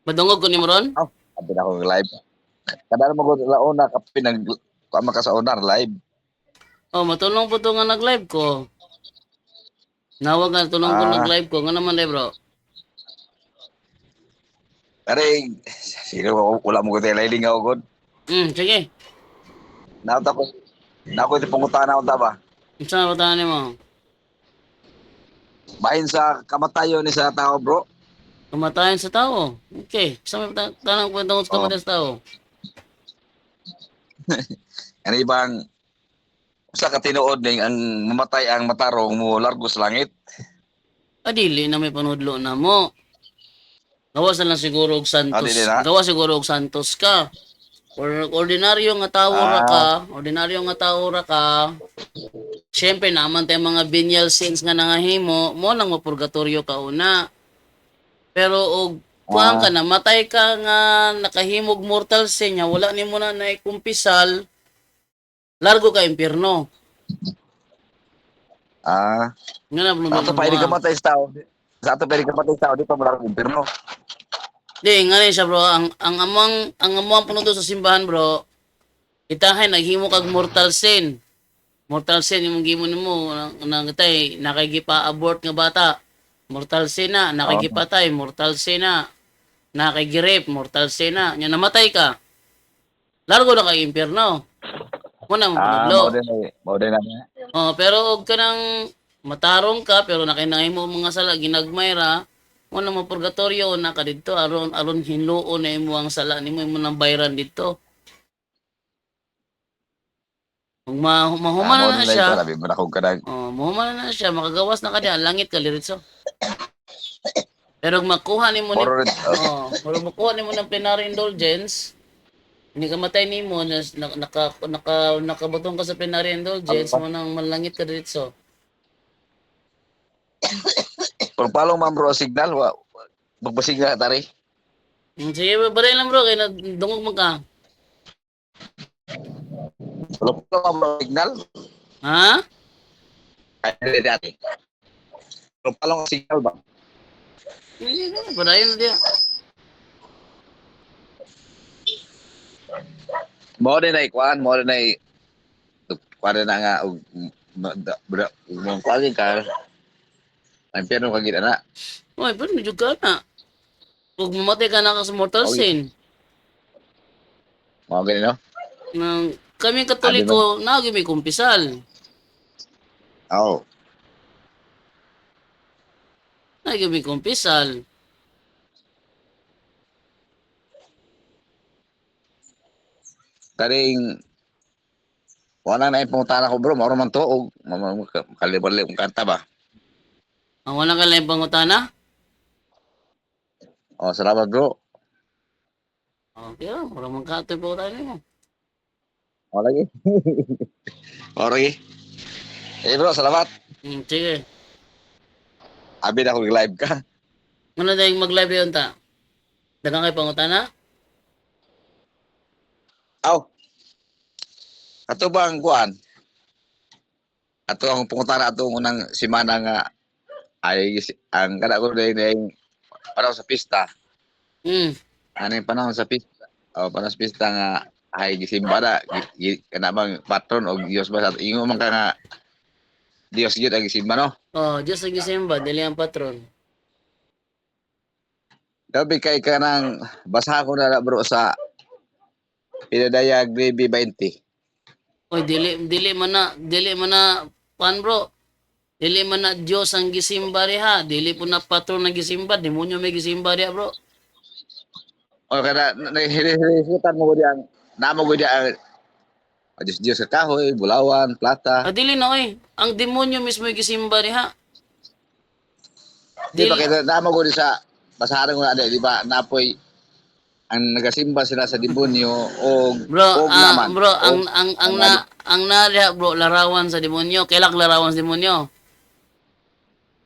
Madungog ko ni mo ron? Aw, abi na ko live. Kada mo gud launa ka pinag ka sa onar live. Oh, matulong po to nga nag-live ko. Nawag nga tulong ko Ah, nag-live ko. Nga naman eh, bro. pero sino wala mo gud live nga gud. Sige. Nauta ko na ko pangutana unta ba. Unsa na batahan mo? Bahin sa kamatayon ni sa tao, bro. Kamatayan sa tao. Okay. Sa may tanang kwentong sa Oh, kamatayan sa tao. ano ibang sa katinuod ning ang mamatay ang matarong mo largo sa langit. Adili na may panudlo na mo. Gawas na lang siguro og Adi Santos. din na. Gawas siguro og Santos ka. Or ordinaryo nga tao ra ka. Ah, Ordinaryo nga tao ra ka. Siyempre naman tayo mga venial sins nga nangahimo. Mo lang mo purgatorio ka una. Pero og kuhaan ka ah, na, matay ka nga nakahimog mortal sin nya, wala nimo na naikumpisal, largo ka impyerno. ah. Nga na Sa ato pinudlo pa mo hindi ka ah. matay sa tao. Sa ato pa hindi ka matay sa tao, di pa mo largo impirno. Di, nga ni siya bro, ang amang punuto sa simbahan bro, itahay naghimo kag mortal sin. Mortal sin yung gimo nimo nang tay nakagipa abort nga bata. Mortal sin na, Oo. nakagipatay, mortal sin na, nakagirip, mortal sin na, nya namatay ka. Largo na kay impyerno. Muna mo Ah, punudlo. mao din na. Oh, pero og kanang matarong ka pero nakinangay mo mga sala ginagmay ra, mo na mo purgatorio na ka didto aron aron hinluon na imo ang sala nimo imo nang bayran didto. Kung Ah, mahuman mao na din na siya, ko labi mo na kog kadag. mahuman na siya makagawas na ka diha langit ka diretso. Pero kung makuha nimo ni Moro rin. pero makuha nimo ng plenary indulgence, hindi ka matay nimo na nakabutong ka sa plenary indulgence mo nang malangit ka diretso. Kung palong man bro signal wa magpasignal tari. Sige, baray lang bro, kaya dungog mo ka. Kung palong man bro signal, Ha? kaya dati. Kung palong signal ba? Hindi na, padayon na diya. Mao din ay kuan, mao din ay kuan na nga og mo kuan ka. Ang piano ka gid ana. Uy, pero medyo ka na. Huwag mamatay ka na ka sa mortal Okay. sin. Mao gani no. Nang kami Abi man. katoliko, nagi may kumpisal. Oh. Nagi may kumpisal. Karing wala na ipungtana ko bro, mao man to og kalibali kung kanta ba. Ang wala ka lang pangutana? Oh, salamat bro. Okay, wala mong katoy pa tayo mo. Oh lagi. Oh lagi. Eh bro, salamat. Sige. Abi na ko live ka. Ano tayong mag-live yun ta? Dagang kay pangutana? Aw, ato bang kuan? Ato ang pungutana ato unang semana nga ay ang kada ko din para sa pista. Hmm. Ano yung panahon sa pista? O, panahon sa pista nga ay gisimba na, kana bang patron o Diyos ba? Ingo man ka nga, Diyos yun ang gisimba, no? Oh, Diyos ang Gisimba, dili ang patron. Gabi kay ka nang, basa ko na bro sa Pinadayag Baby 20. Oy, dili man na, pan bro. Dili man na Diyos ang gisimba diha, dili po na patron ang gisimba, demonyo may gisimba diha bro. O kada, nahihirisutan mo ko diyang, namo ko diyang, Diyos Diyos sa kahoy, bulawan, plata. Dili na oy, ang demonyo mismo yung gisimba diha. Di ba Dili, kaya namo ko di sa, basahan ko na di ba, napoy, ang nagasimba sila sa demonyo, og naman, bro, og, ang na diha bro, larawan sa demonyo, kailak larawan sa demonyo.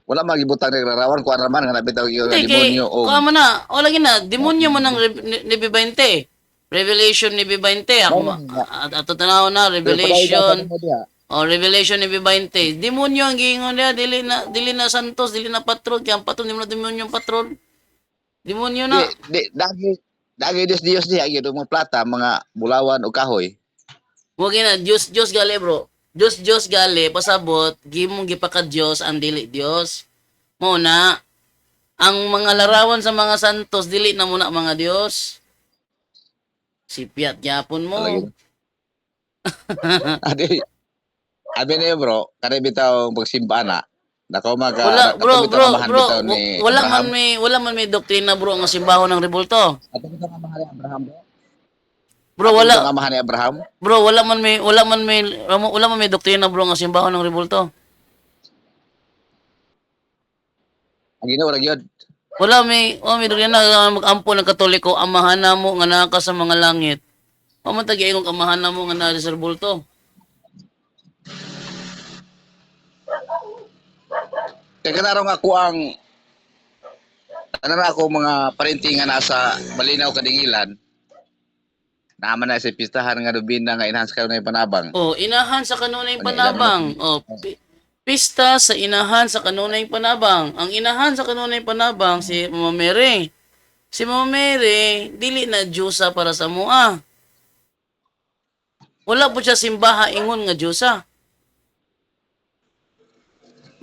wala magibutang nagrarawan, kuan naman, nga nabitaw yung Hindi kay, demonyo, og, kuha mo na, o lagi na, demonyo mo ng ni B20. Revelation ni B20, ako, Mao man nga. ato tanaw na, Pero padayon na sa Revelation, nimo diha. o Revelation ni B20. Demonyo ang giingon niya, dili na Santos, dili na patron, kaya ang patron, di mo na demonyo ang patron. Demonyo Di na. dagi Dios diha gyud mga plata, mga bulawan o kahoy. Mo gina Diyos gali bro. Diyos gali pasabot gimong gipaka Dios ang dili Dios. Mo na ang mga larawan sa mga santos dili na muna mga Dios. Sipiat gyapon mo. Lagi. Adi, abi na yun, bro, kada bitaw pagsimba na. Nako Wala kato bitaw nga mahal bro, bitaw ni wala Abraham. wala man may doktrina bro nga simbahan ng rebulto. Kato bitaw nga mahal ni Abraham, bro. Bro Kato bitaw wala nga mahal ni Abraham. bro wala man may doktrina bro nga simbahan ng rebulto. Ang Ginoo ra gyud. Wala may doktrina nga mag-ampo ng Katoliko amahan namo nga naa ka sa mga langit. Pamatag ingong amahan namo nga naa sa rebulto. Kaya kanaro nga ako ang na ako mga parinti nga nasa Malinaw Kadingilan. Naman na sa pistahan nga dubina nga enhance kayo na panabang. Oh, inahan sa kanunay Ano, panabang. Oh, pista sa inahan sa kanunay panabang. Ang inahan sa kanunay panabang si Mama Mary. Si Mama Mary, dili na Diyosa para sa mua. Wala po siya simbaha ingon nga Diyosa.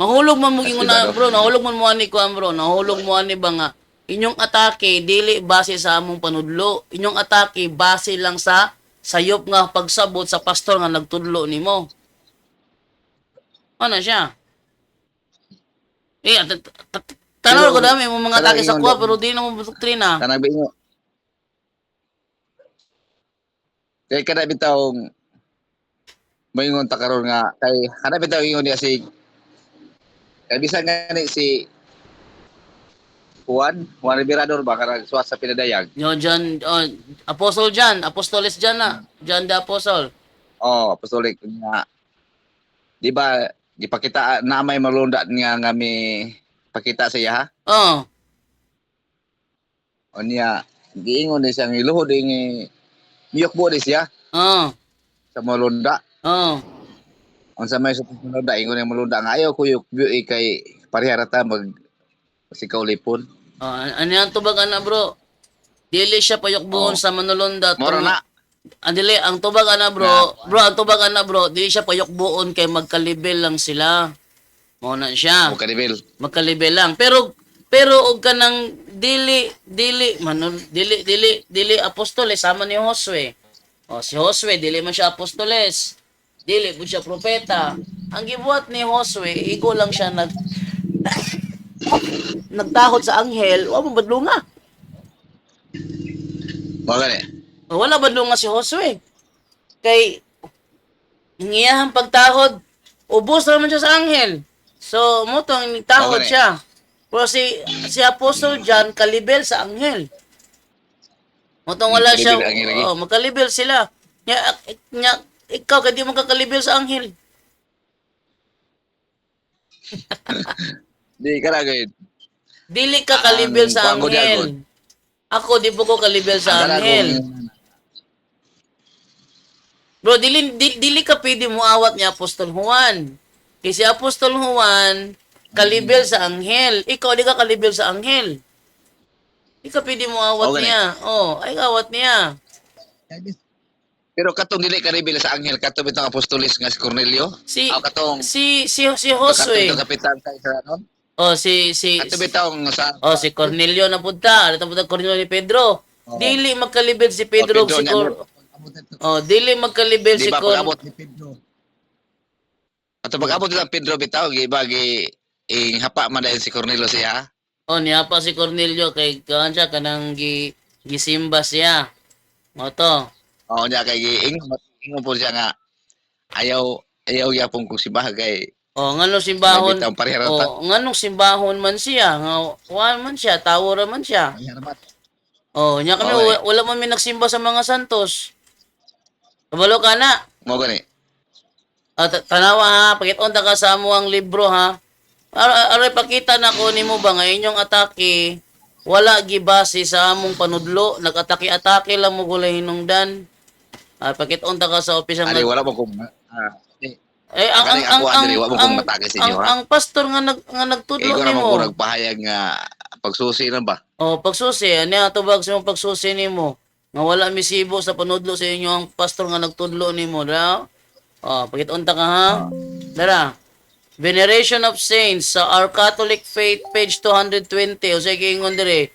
Mahulog man mo gingon na bro, nahulog man mo ani ko bro, nahulog mo ani ba nga inyong atake dili base sa among panudlo. Inyong atake base lang sa sayop nga pagsabot sa pastor nga nagtudlo nimo. Ano siya? Tanaw ko dami mo mga atake sa kuha pero di na mo doktrina. Kanang bingo. Kaya kada bitaw moingon ta karon nga kay kada bitaw ingon niya si kay bisan nga ni si Juan Liberador ba karang suwat sa pinadayag. Yo John, Apostle John, Apostoles John na. John the Apostle. Oh, apostolic nga. Di ba gipakita na may malunda nga mi pakita sa iya ha? Oh. O niya giingon ni siya iluhod ni miyok siya Oh. sa malunda. Oh. Ang sa may sa malunda ingon ni malunda nga ayaw ko yung kay pariharata mag sikaw lipon. Oh, ano yan tubag ana bro? Dili siya payokbuon sa manulunda. Moro na. Andili, ang tubag ana bro, ang tubag ana bro, dili siya payokbuon kay magkalibel lang sila. Mao na siya. O kanibel. Magkalibel lang. Pero og kanang dili apostoles sama ni Josue. O si Josue dili man siya apostoles. Dili po siya propeta. Ang gibuhat ni Josue, igo lang siya nagtakot sa anghel, wa mo badlunga. Mo gani. Wala badlunga si Josue. Kay ngiyahang pagtakod, ubos naman siya sa anghel. So, mo tong takot Okay. siya. Pero si Apostle John kalibel sa anghel. Mo tong wala siya. Kalibel ang anghel lagi. Oh, magkalibel sila. Nya, ikaw kay di mo kakalibel sa anghel. Di ka na gayud. Dili ka kalibel Ang sa pangod anghel. agod. Ako di po ko kalibel sa Ang anghel. Bro, dili ka pwede mo awat ni Apostol Juan. Kasi Apostol Juan, kalibel sa anghel. Ikaw, di ka kalibel sa anghel. Di ka pwede mo awat Okay. niya. Oh, ay awat niya. Pero katong dili ka reveal sa anghel katong bitong apostolis nga si Cornelio. Si katong si Josue. Josue. Katong kapitan sa Israel. Oh, si Katong bitong sa si Cornelio na punta. Ano punta Cornelio ni Pedro. Oo. Dili magkalibel si Pedro, Pedro si niya, dili magkalibel di si ba pag-abot ni Pedro. Ato pag-abot nila Pedro bitaw gibagi hapa man dahil si Cornelio siya. Oh, niya pa si Cornelio kay kan siya kanang gisimba siya. Mo to. Oo niya kay ingon po siya nga ayaw yapon kung si Bagay. Oh, nganong simbahon. Nabitaw pariharata. Oh, nganong simbahon man siya. Nga kuan man siya, tawora man siya. Oh, nya kami Okay. wala man mi nagsimba sa mga santos. Kabalo ka na. Mo gani. Tanawa ha, pakit-on ta ka sa amo ang libro ha. Aray pakita na ko nimo ba nga inyong atake wala gibase sa among panudlo, nag-atake-atake lang mo gulay hinungdan. Pakit-on ta ka sa opisang Ari wala mo kung ang Kani ako, Andre, wa mo kong matake sa inyo, ha? ang pastor nga nagtudlo Ikaw naman nimo. ko nagpahayag nga pagsusi na ba? O pagsusi, ano tubag sa imong pagsusi nimo? Nga wala misibo sa panudlo sa inyo ang pastor nga nagtudlo nimo, dara? O, pakitunta ka ha. Ah. Dara. Veneration of Saints sa Our Catholic Faith, page 220. O sige, ingon dire.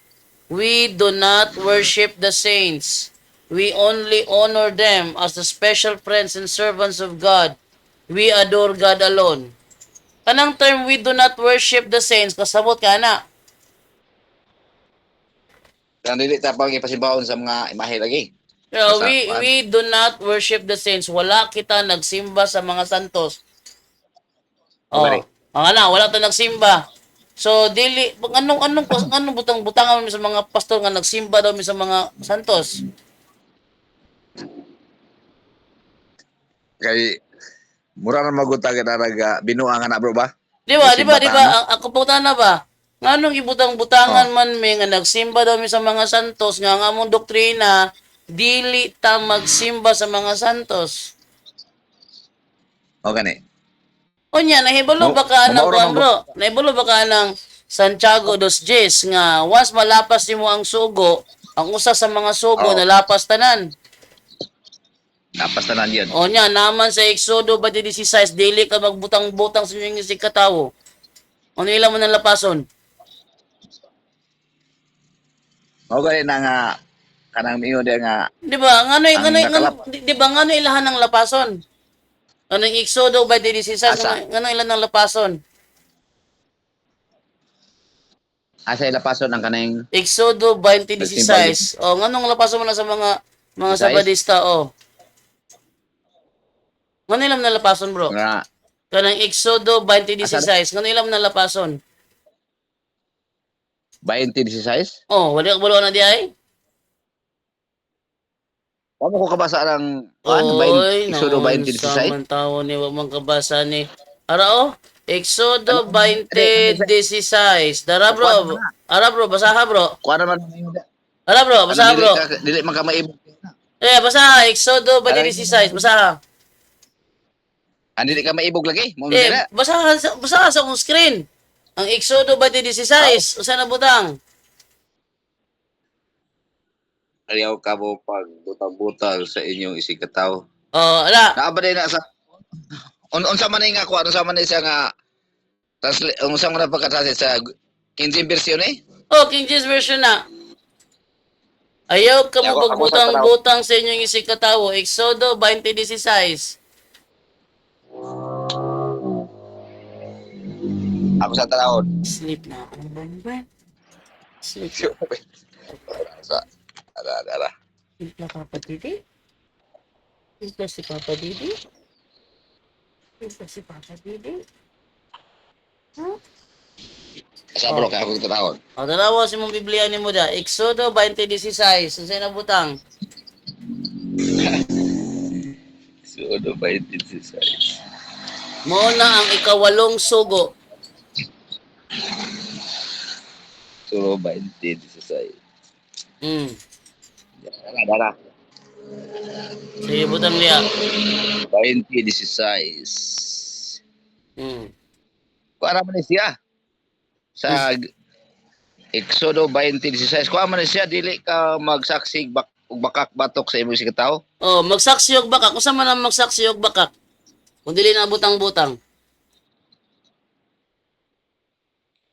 We do not worship the saints. We only honor them as the special friends and servants of God. We adore God alone. Kanang term, we do not worship the saints, kasabot ka na. Kaya dili ta pang ipasimbahon sa mga imahe lagi. Pero Basta, we do not worship the saints. Wala kita nagsimba sa mga santos. Okay. Wala ta nagsimba. So dili anong butang-butangan mi sa mga pastor nga nagsimba daw mi sa mga santos. Kay mura na magutag na naga binuang na bro ba? Di ba? Nagsimba ta, ano? Ako puta na ba? Nganong ibutang-butangan man mi nga nagsimba daw mi sa mga santos nga ang among doktrina dili ta magsimba sa mga santos. O gani. Unya, nahibalo ba ka ng Maura bro? Nahibalo ba ka ng Santiago 2:10 nga once malapas nimo ang sugo, ang usa sa mga sugo Oh. nalapas tanan. Napastanan yun. O nya, naman sa Exodo 16, dili ka magbutang-butang sa inyong isig katawo. Ano ilang mo nang lapason? O gani na nga kanang miyo dia nga Di ba? nakalap- Di ba ngano ilahan ng lapason? Anong Exodo 16, Asa? ngano ilan ng lapason? asa ilapason ang kanang Exodo 20:16. O nganong lapason mo na sa mga 16? sabadista o? Ngano ilang na lapason bro? nga Kanang Exodo 20:16, ngano ilang na lapason? 20-16. Oh, wala ka bulo na di ay? Wala ko kabasa ng Oy, Exodo naman 20-16. sa tao ni wag man kabasa ni. Ara Exodo 20:16. Dara bro. Ara bro, basaha bro. Kuha naman Ara bro, basaha bro. Dili man ka maibog. Basaha Exodo 20:16. Basaha. Dili ka maibog lagi. Mo Basaha sa akong screen. Ang Exodo 20:16. Usa na butang. Ayaw ka mo pag butang-butang sa inyong isig katawo. Ala. Naaba din na sa unsa man nga kuha, unsa man siya nga unsa man pagkatranslate sa 15 version eh? King James Version na. Ayaw ka mo pagbutang-butang sa inyong isig katawo. Exodo 20:16. Ako sa tanawon. Sleep na ako. Sleep. Sa ara. Sleep na Papa Didi? Sleep na si Papa Didi? Sleep na si Papa Didi? Huh? Sa bro ka ako sa tanawon. Dalawa si mong Biblia ni mo da. Exodo 20:16. Saan na butang? Exodo 20:16. Muna ang ikawalong sugo. Exodo 20:16. Dara. Sige, butang liya. 20:16. Kuha man siya. Sa Exodo 20:16. Kuha man siya dili ka magsaksig ug bakak batok sa imong sikataw. Magsaksi og bakak. Usa man ang magsaksi og bakak? Kung dili na butang-butang.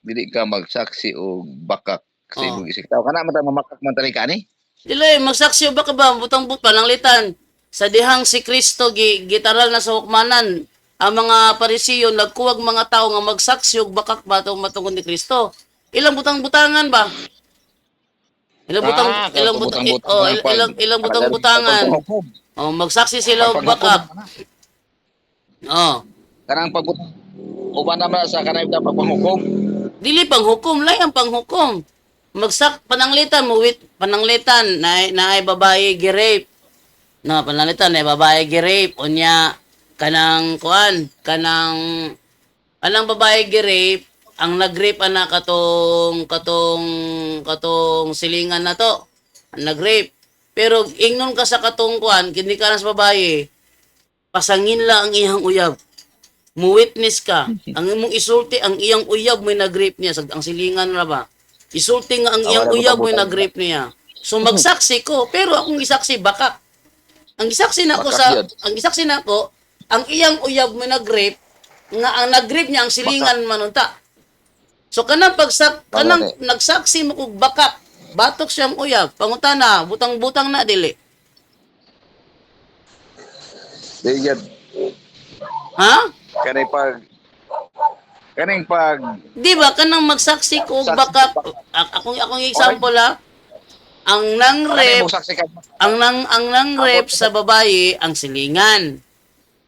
Dili ka magsaksi og bakak sa imong sikataw. Kana man ta mamakak man tani ka ni. Dili, magsaksi og bakak ba? Butang-but pananglitan. Sa dihang si Kristo gitaral na sa hukmanan. Ang mga Parisiyo nagkuwag mga tao nga magsaksi og bakak ba matungkol ni Kristo. Ilang butang-butangan ba? Ilang butang-butangan. Magsaksi sila og bakak. Kanang pagbutang uban naman sa kanang pagpanghukom. Dili panghukom, ang panghukom. Pananglitan mo pananglitan na ay babae gi-rape. No, pananglitan na ay babae gi-rape. Unya kanang babae gi-rape, ang nag-rape ana katong silingan na to. Ang nag-rape. Pero ingnon ka sa katong hindi ka na sa babae, pasangin lang ang iyang uyab. Mu-witness ka. Ang imong isulti ang iyang uyab may nag-rape niya ang silingan ra ba? Isulti nga ang iyang uyab mo nag-rape niya. So magsaksi ko, pero akong isaksi baka. Ang isaksi na ko Bakak yun. ang isaksi na ko, ang iyang uyab mo nag-rape, nga ang nag-rape niya ang silingan manunta. So kanang kanang nagsaksi mo kog bakak, batok siyang uyab, pangutana, butang-butang na dili. Di yan. Ha? Kaning pag Di ba kanang magsaksi ko og bakak, akong example ha, ang nang-rape, mo saksi ka. ang nang-rape sa babae ang silingan.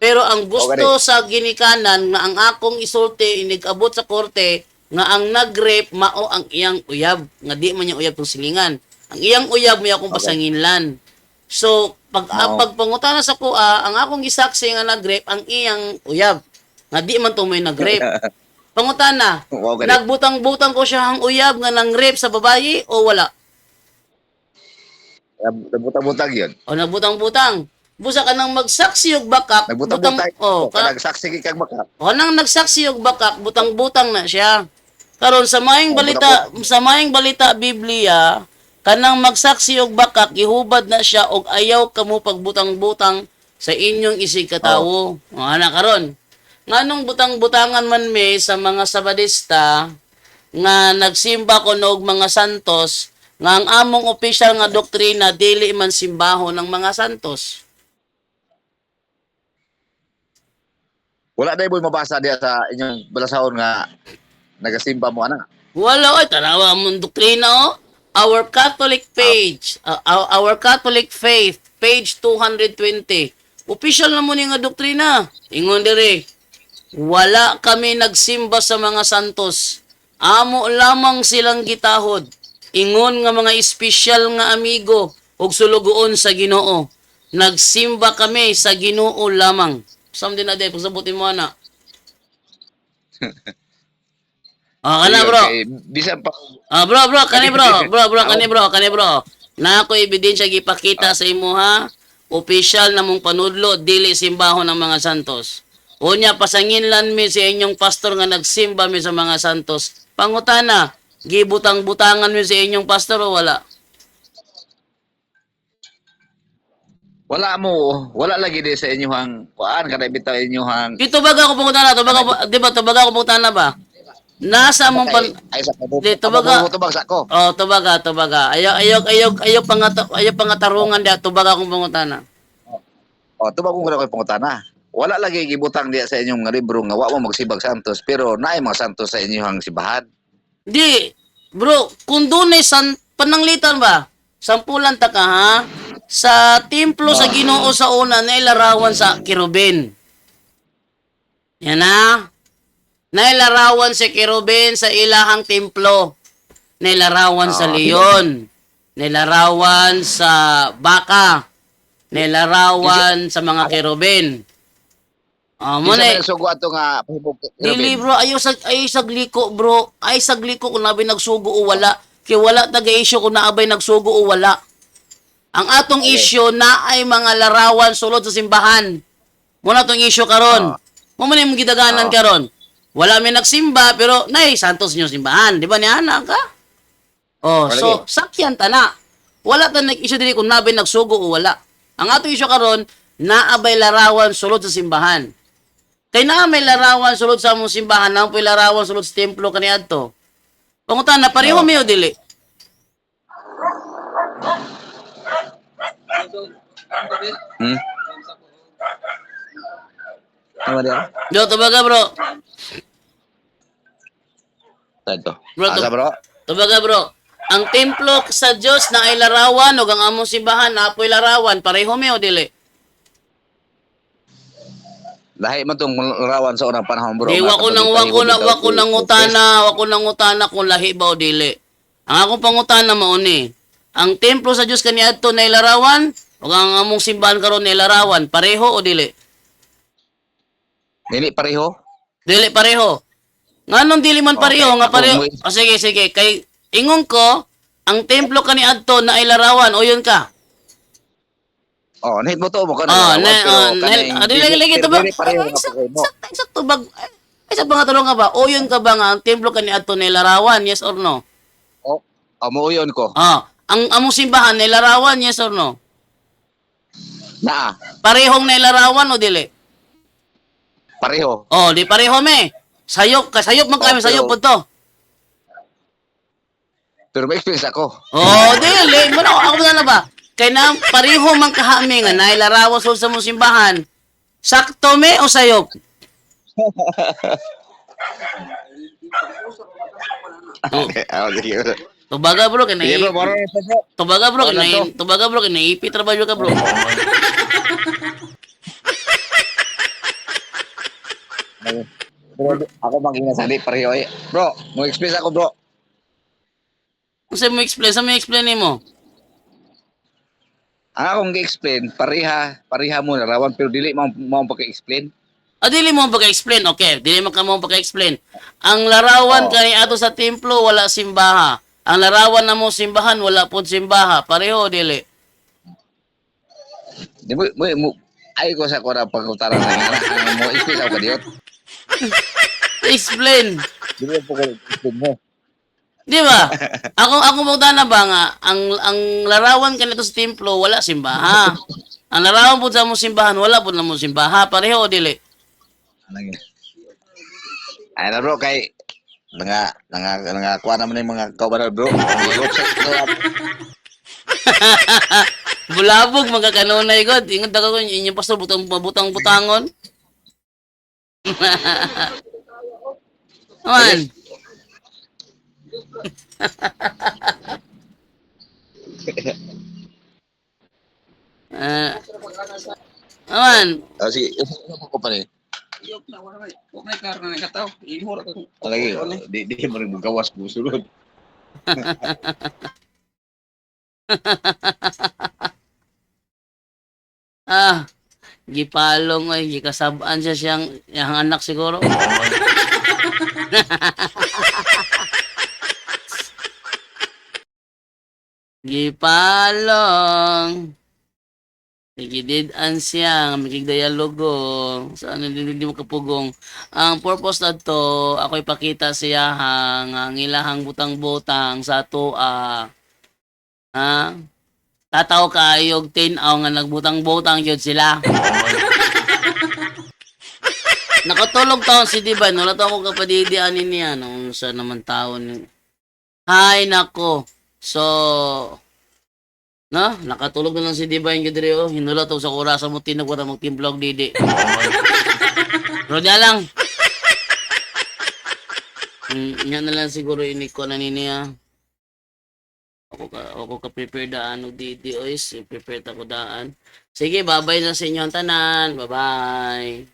Pero ang gusto sa ginikanan nga ang akong isulti inigabot sa korte nga ang nag-rape mao ang iyang uyab, nga di man niya uyab tong silingan. Ang iyang uyab mo akong pasanginlan. So pagpangutana sa kuha, ang akong gisaksi nga nag-rape ang iyang uyab, nga di man to may nag-rape. Pangutana, nagbutang-butang ko siya ang uyab nga nang rape sa babae o wala? Nagbutang-butang yun. O nagbutang-butang. Busa ka nang magsaksi og bakak, Nagbutang-butang. o Nagsaksi kang baka. nang nagsaksi og bakak, butang-butang na siya. Karon sa maing balita Biblia, kanang magsaksi og bakak, ihubad na siya og ayaw kamo pagbutang-butang sa inyong isig katawo. O ana karon. Nganong butang-butangan man may sa mga Sabadista nga nagsimba kuno og mga santos nga ang among opisyal nga doktrina dili man simbahon ng mga santos. Wala na mo mabasa diya sa inyong balasahon nga nagasimba mo ana. Wala oy tanawa mong doktrina o. Our Catholic page, our Catholic faith, page 220. Opisyal na mo ni nga doktrina. Ingon diri. Wala kami nagsimba sa mga santos. Amo lamang silang gitahod. Ingon nga mga espesyal nga amigo ug sulugoon sa Ginoo. Nagsimba kami sa Ginoo lamang. Sam din na day pagsabutin mo ana. Kana bro. Bisan pa Kani bro. Na ako ebidensya gipakita sa imo ha. Opisyal na mong panudlo dili simbahon ng mga santos. Unya pasanginlan mi sa inyong pastor nga nagsimba mi sa mga santos. Pangutana, gibutang-butangan mi sa inyong pastor o wala? wala lagi di sa inyong kuan kada bitaw inyong Dito baga ako pangutana, tubaga ako pangutana ba? Nasa mong ay sa Di, tubaga. tubag sa ko. Oh, tubaga. Ayaw pangatarungan dia tubaga akong pangutana. Tubag ko ko pangutana. Wala lagi gibutang diya sa inyong libro nga wa mo magsibag santos pero naay mga santos sa inyong simbahan. Di, bro, kung doon pananglitan ba? Sampulan ta ka ha? Sa templo sa Ginoo sa una nailarawan sa kirubin. Yan na. Nailarawan si kirubin sa ilahang templo. Nailarawan sa leon. Nailarawan sa baka. Nailarawan sa mga kirubin. Mo na. Sugo ato nga Dili bro, ayo sagliko bro. Ay sagliko kung nabay nagsugo o wala. Kay wala taga-issue kung naabay nagsugo o wala. Ang atong issue na ay mga larawan sulod sa simbahan. Muna tong issue karon. Mo man imong gidaganan karon. Wala may nagsimba pero nay santos nyo simbahan, di ba ni ana ka? So sakyan ta na. Wala ta nag-issue dili kung nabay nagsugo o wala. Ang atong issue karon naabay larawan sulod sa simbahan. Kay na may larawan sulod sa among simbahan, na po larawan sulod sa templo kaniadto. Pangutan na pareho mi o dili? Ano dia? Yo, tubaga bro. Tato. Bro, bro. Tubaga bro. Ang templo sa Dios na ay larawan ug ang among simbahan na apoy larawan, pareho mi o dili? Lahi man tong larawan sa unang panahon bro. Di wako nang utana kung lahi ba o dili. Ang akong pangutana mao ni, ang templo sa Dios kaniadto na larawan ug ang among simbahan karon na larawan, pareho o dili? Dili pareho. Dili pareho. Nganong dili man pareho nga pareho? Sige kay ingon ko ang templo kaniadto na larawan o yun ka. Nahit mo to mo ka Lagi to ba? Sakto bag. Ay sa pangatulong ka ba? O yun ka ba nga ang templo kaniadto na larawan? Yes or no? Muuyon ko. Ang among simbahan nailarawan, yes or no? Na, Parehong nailarawan o dili? pareho. Oh, di pareho me. Sayop, kasayop man kami, Oh, sayop po pero- to. Pero may experience ako. Oh, dili. Muna ako na ba? Kay na pareho man kahami nga nailarawan sa mong simbahan. Sakto me o sayop? Oh, Okay, sige. tubaga bro, kay Sige bro, moro na ito bro. tubaga bro, Wala to. tubaga bro, kay naipi trabaho ka bro. Bro, ako mag-inasali, pareho eh. Bro, may experience ako bro. Sa mo explain nimo? Ang akong gi-explain, pareha mo na rawan, pero dili mo pagka-explain. Dili mo pagka-explain. Okay, dili mo ka mo pagka-explain. Ang larawan Oh. kani ato sa templo wala simbaha. Ang larawan na mo simbahan wala pod simbaha. Pareho dili. Di mo, ay ko sa kora pag-utaran na nga. Ang mo experience ako kadiyot. Explain. Di mo pagka-explain mo. Di ba? Ako mo na ba nga ang larawan kanito sa templo wala simbaha. Ang larawan po sa mo simbahan wala po na mo simbaha. Pareho dili. Lagi. Ay na bro, kay kuha naman yung mga kaubaran bro. Bulabog mga kanunay god. Ingat ako inyo pastor butang butangon. Man. Man. Sige, ano ko pa rin. Lagi, di mo rin magawas po sunod. Gipalong ay gikasabaan siya siyang anak siguro. Gipalong. Nagidid-an siya, makigdialogo. Saan hindi mo kapugong. Ang purpose na to, ako ipakita siya ang ilahang butang-butang sa toa. Ha? Tataw kayog tinaw nga nagbutang-butang yun sila. Nakatulog taon si Diban. Wala to ako kapadidianin niya. Nung sa naman taon. Hay, nako. So, no? Nakatulog na lang si Diba yung gudri, oh. Hinulat ako sa kurasa mo, tinag ko na magtimblog didi. Pero diya lang. Nga na lang siguro iniko na niya. Ako ka prepare daan o didi, ois. Prepare ako daan. Sige, bye-bye na sa inyo ang tanan. Bye-bye.